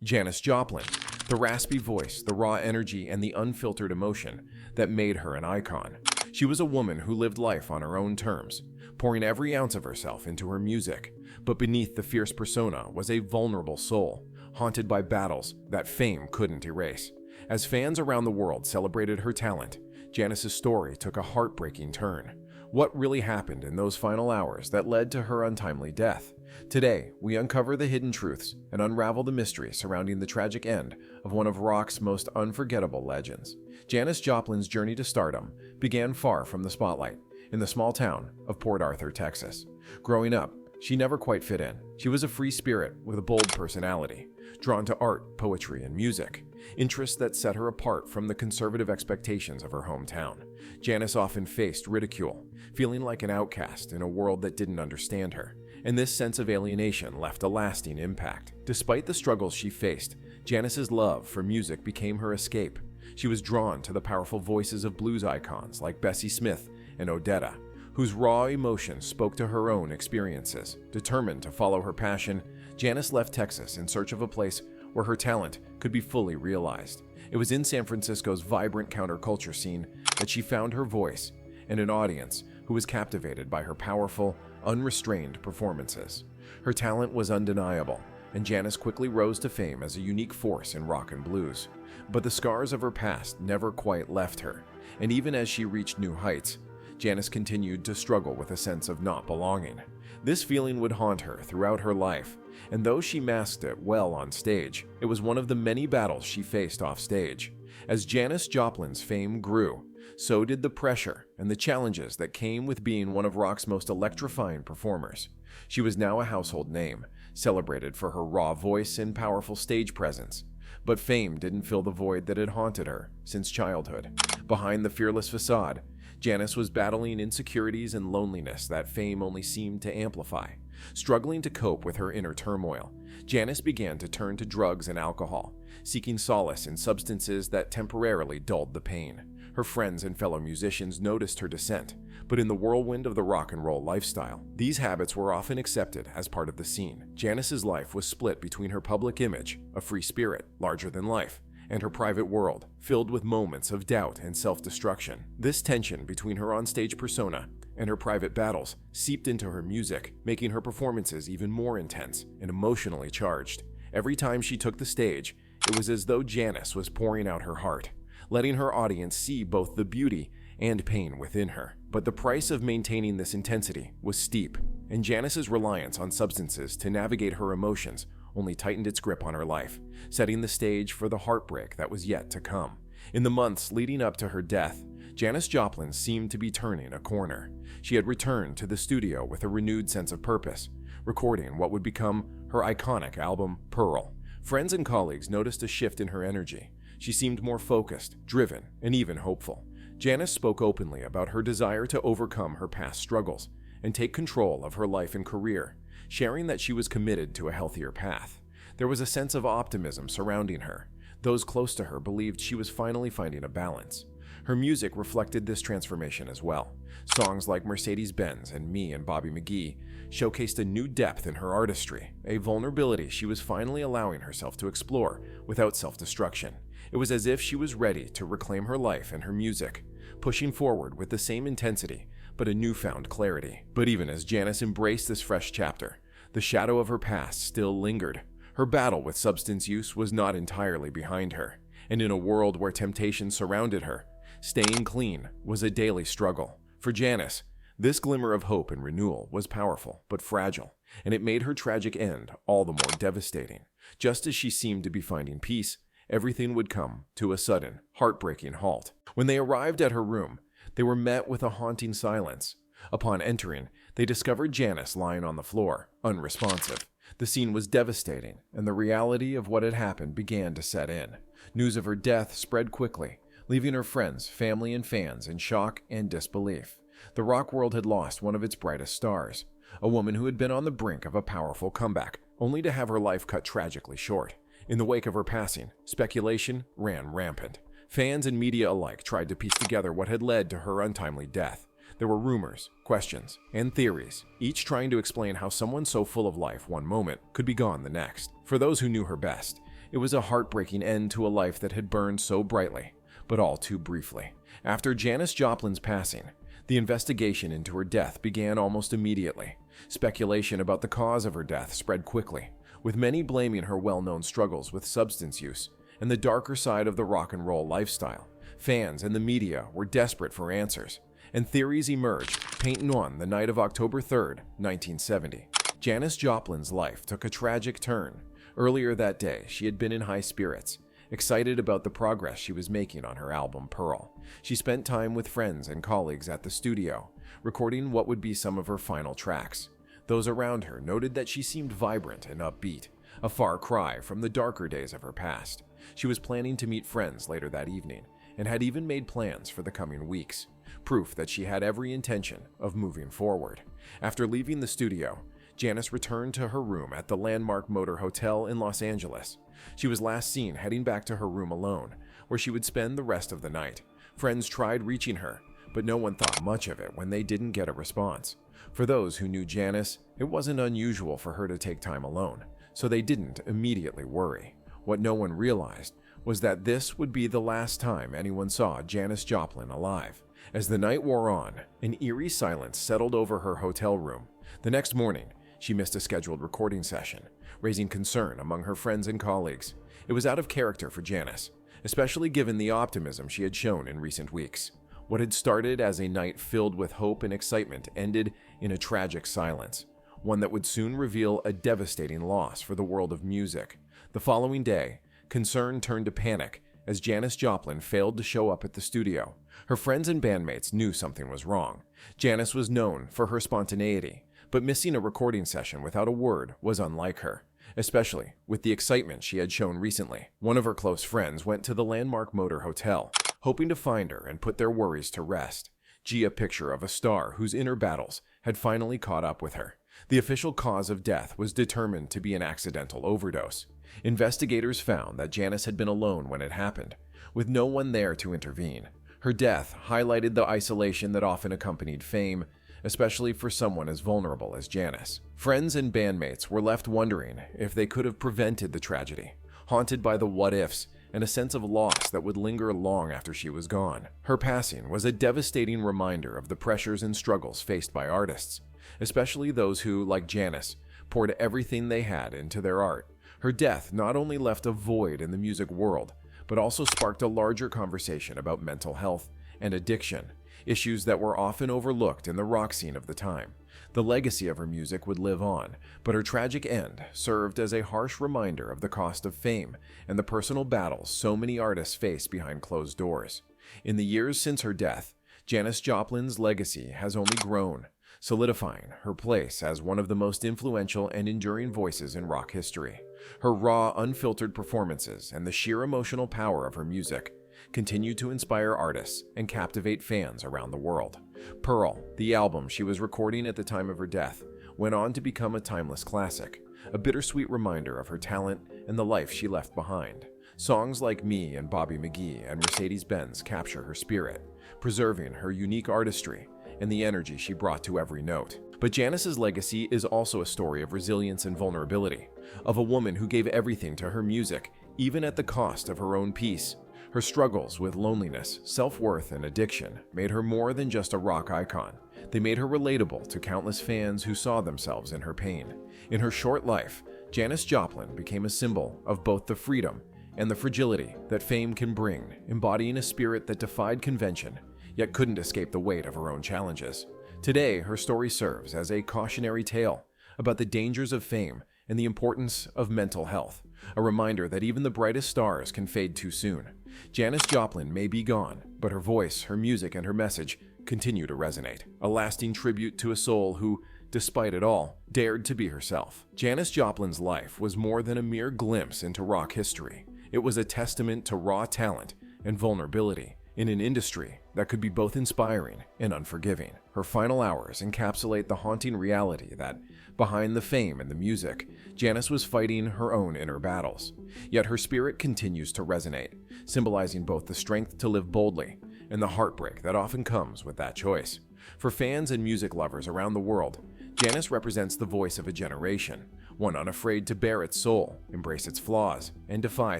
Janis Joplin, the raspy voice, the raw energy, and the unfiltered emotion that made her an icon. She was a woman who lived life on her own terms, pouring every ounce of herself into her music. But beneath the fierce persona was a vulnerable soul, haunted by battles that fame couldn't erase. As fans around the world celebrated her talent, Janis's story took a heartbreaking turn. What really happened in those final hours that led to her untimely death? Today, we uncover the hidden truths and unravel the mystery surrounding the tragic end of one of rock's most unforgettable legends. Janis Joplin's journey to stardom began far from the spotlight, in the small town of Port Arthur, Texas. Growing up, she never quite fit in. She was a free spirit with a bold personality, drawn to art, poetry, and music, interests that set her apart from the conservative expectations of her hometown. Janis often faced ridicule, feeling like an outcast in a world that didn't understand her, and this sense of alienation left a lasting impact. Despite the struggles she faced, Janis's love for music became her escape. She was drawn to the powerful voices of blues icons like Bessie Smith and Odetta, whose raw emotions spoke to her own experiences. Determined to follow her passion, Janis left Texas in search of a place where her talent could be fully realized. It was in San Francisco's vibrant counterculture scene that she found her voice and an audience who was captivated by her powerful, unrestrained performances. Her talent was undeniable, and Janis quickly rose to fame as a unique force in rock and blues. But the scars of her past never quite left her, and even as she reached new heights, Janis continued to struggle with a sense of not belonging. This feeling would haunt her throughout her life, and though she masked it well on stage, it was one of the many battles she faced off stage. As Janis Joplin's fame grew, so did the pressure and the challenges that came with being one of rock's most electrifying performers. She was now a household name, celebrated for her raw voice and powerful stage presence. But fame didn't fill the void that had haunted her since childhood. Behind the fearless facade, Janis was battling insecurities and loneliness that fame only seemed to amplify. Struggling to cope with her inner turmoil, Janis began to turn to drugs and alcohol, seeking solace in substances that temporarily dulled the pain. Her friends and fellow musicians noticed her descent, but in the whirlwind of the rock and roll lifestyle, these habits were often accepted as part of the scene. Janis's life was split between her public image, a free spirit, larger than life, and her private world, filled with moments of doubt and self-destruction. This tension between her onstage persona and her private battles seeped into her music, making her performances even more intense and emotionally charged. Every time she took the stage, it was as though Janis was pouring out her heart, letting her audience see both the beauty and pain within her. But the price of maintaining this intensity was steep, and Janis's reliance on substances to navigate her emotions only tightened its grip on her life, setting the stage for the heartbreak that was yet to come. In the months leading up to her death, Janis Joplin seemed to be turning a corner. She had returned to the studio with a renewed sense of purpose, recording what would become her iconic album, Pearl. Friends and colleagues noticed a shift in her energy. She seemed more focused, driven, and even hopeful. Janis spoke openly about her desire to overcome her past struggles and take control of her life and career, sharing that she was committed to a healthier path. There was a sense of optimism surrounding her. Those close to her believed she was finally finding a balance. Her music reflected this transformation as well. Songs like Mercedes-Benz and Me and Bobby McGee showcased a new depth in her artistry, a vulnerability she was finally allowing herself to explore without self-destruction. It was as if she was ready to reclaim her life and her music, pushing forward with the same intensity, but a newfound clarity. But even as Janis embraced this fresh chapter, the shadow of her past still lingered. Her battle with substance use was not entirely behind her, and in a world where temptation surrounded her, staying clean was a daily struggle. For Janis, this glimmer of hope and renewal was powerful but fragile, and it made her tragic end all the more devastating. Just as she seemed to be finding peace, everything would come to a sudden, heartbreaking halt. When they arrived at her room, they were met with a haunting silence. Upon entering, they discovered Janis lying on the floor, unresponsive. The scene was devastating, and the reality of what had happened began to set in. News of her death spread quickly, leaving her friends, family, and fans in shock and disbelief. The rock world had lost one of its brightest stars, a woman who had been on the brink of a powerful comeback, only to have her life cut tragically short. In the wake of her passing, speculation ran rampant. Fans and media alike tried to piece together what had led to her untimely death. There were rumors, questions, and theories, each trying to explain how someone so full of life one moment could be gone the next. For those who knew her best, It was a heartbreaking end to a life that had burned so brightly, but all too briefly. After Janis Joplin's passing, the investigation into her death began almost immediately. Speculation about the cause of her death spread quickly, with many blaming her well-known struggles with substance use and the darker side of the rock and roll lifestyle. Fans and the media were desperate for answers, and theories emerged, painting on the night of October 3rd, 1970. Janis Joplin's life took a tragic turn. Earlier that day, she had been in high spirits, excited about the progress she was making on her album Pearl. She spent time with friends and colleagues at the studio, recording what would be some of her final tracks. Those around her noted that she seemed vibrant and upbeat, a far cry from the darker days of her past. She was planning to meet friends later that evening, and had even made plans for the coming weeks, proof that she had every intention of moving forward. After leaving the studio, Janis returned to her room at the Landmark Motor Hotel in Los Angeles. She was last seen heading back to her room alone, where she would spend the rest of the night. Friends tried reaching her, but no one thought much of it when they didn't get a response. For those who knew Janis, it wasn't unusual for her to take time alone, so they didn't immediately worry. What no one realized was that this would be the last time anyone saw Janis Joplin alive. As the night wore on, an eerie silence settled over her hotel room. The next morning, she missed a scheduled recording session, raising concern among her friends and colleagues. It was out of character for Janis, especially given the optimism she had shown in recent weeks. What had started as a night filled with hope and excitement ended in a tragic silence, one that would soon reveal a devastating loss for the world of music. The following day, concern turned to panic as Janis Joplin failed to show up at the studio. Her friends and bandmates knew something was wrong. Janis was known for her spontaneity, but missing a recording session without a word was unlike her, especially with the excitement she had shown recently. One of her close friends went to the Landmark Motor Hotel, hoping to find her and put their worries to rest. A picture of a star whose inner battles had finally caught up with her. The official cause of death was determined to be an accidental overdose. Investigators found that Janis had been alone when it happened, with no one there to intervene. Her death highlighted the isolation that often accompanied fame, especially for someone as vulnerable as Janis. Friends and bandmates were left wondering if they could have prevented the tragedy, haunted by the what-ifs and a sense of loss that would linger long after she was gone. Her passing was a devastating reminder of the pressures and struggles faced by artists, especially those who, like Janis, poured everything they had into their art. Her death not only left a void in the music world, but also sparked a larger conversation about mental health and addiction, issues that were often overlooked in the rock scene of the time. The legacy of her music would live on, but her tragic end served as a harsh reminder of the cost of fame and the personal battles so many artists face behind closed doors. In the years since her death, Janis Joplin's legacy has only grown, solidifying her place as one of the most influential and enduring voices in rock history. Her raw, unfiltered performances and the sheer emotional power of her music continue to inspire artists and captivate fans around the world. Pearl, the album she was recording at the time of her death, went on to become a timeless classic, a bittersweet reminder of her talent and the life she left behind. Songs like Me and Bobby McGee and Mercedes-Benz capture her spirit, preserving her unique artistry and the energy she brought to every note. But Janis's legacy is also a story of resilience and vulnerability, of a woman who gave everything to her music, even at the cost of her own peace. Her struggles with loneliness, self-worth, and addiction made her more than just a rock icon. They made her relatable to countless fans who saw themselves in her pain. In her short life, Janis Joplin became a symbol of both the freedom and the fragility that fame can bring, embodying a spirit that defied convention, yet couldn't escape the weight of her own challenges. Today, her story serves as a cautionary tale about the dangers of fame and the importance of mental health, a reminder that even the brightest stars can fade too soon. Janis Joplin may be gone, but her voice, her music, and her message continue to resonate, a lasting tribute to a soul who, despite it all, dared to be herself. Janis Joplin's life was more than a mere glimpse into rock history. It was a testament to raw talent and vulnerability in an industry that could be both inspiring and unforgiving. Her final hours encapsulate the haunting reality that, behind the fame and the music, Janis was fighting her own inner battles. Yet her spirit continues to resonate, symbolizing both the strength to live boldly and the heartbreak that often comes with that choice. For fans and music lovers around the world, Janis represents the voice of a generation, one unafraid to bare its soul, embrace its flaws, and defy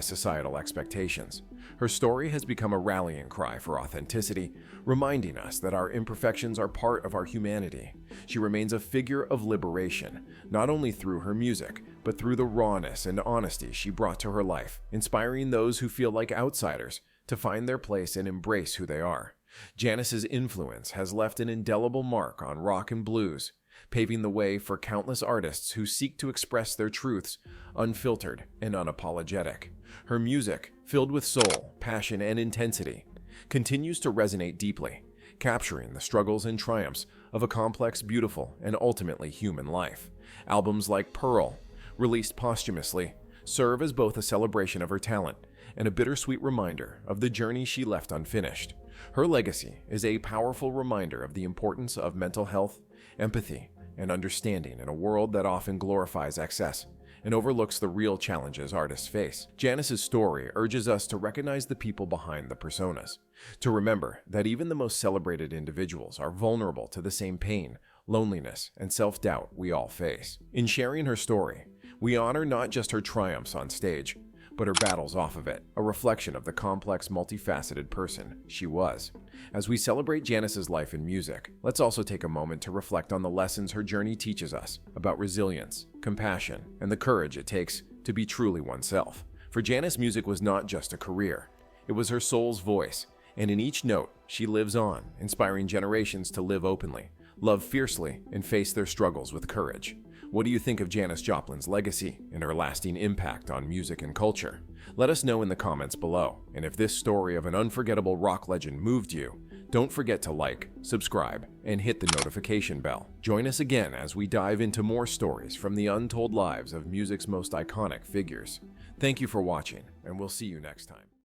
societal expectations. Her story has become a rallying cry for authenticity, reminding us that our imperfections are part of our humanity. She remains a figure of liberation, not only through her music, but through the rawness and honesty she brought to her life, inspiring those who feel like outsiders to find their place and embrace who they are. Janis's influence has left an indelible mark on rock and blues, paving the way for countless artists who seek to express their truths unfiltered and unapologetic. Her music, filled with soul, passion, and intensity, continues to resonate deeply, capturing the struggles and triumphs of a complex, beautiful, and ultimately human life. Albums like Pearl, released posthumously, serve as both a celebration of her talent and a bittersweet reminder of the journey she left unfinished. Her legacy is a powerful reminder of the importance of mental health, empathy, and understanding in a world that often glorifies excess and overlooks the real challenges artists face. Janis's story urges us to recognize the people behind the personas, to remember that even the most celebrated individuals are vulnerable to the same pain, loneliness, and self-doubt we all face. In sharing her story, we honor not just her triumphs on stage, but her battles off of it, a reflection of the complex, multifaceted person she was. As we celebrate Janis's life in music, let's also take a moment to reflect on the lessons her journey teaches us about resilience, compassion, and the courage it takes to be truly oneself. For Janis, music was not just a career, it was her soul's voice, and in each note, she lives on, inspiring generations to live openly, love fiercely, and face their struggles with courage. What do you think of Janis Joplin's legacy and her lasting impact on music and culture? Let us know in the comments below. And if this story of an unforgettable rock legend moved you, don't forget to like, subscribe, and hit the notification bell. Join us again as we dive into more stories from the untold lives of music's most iconic figures. Thank you for watching, and we'll see you next time.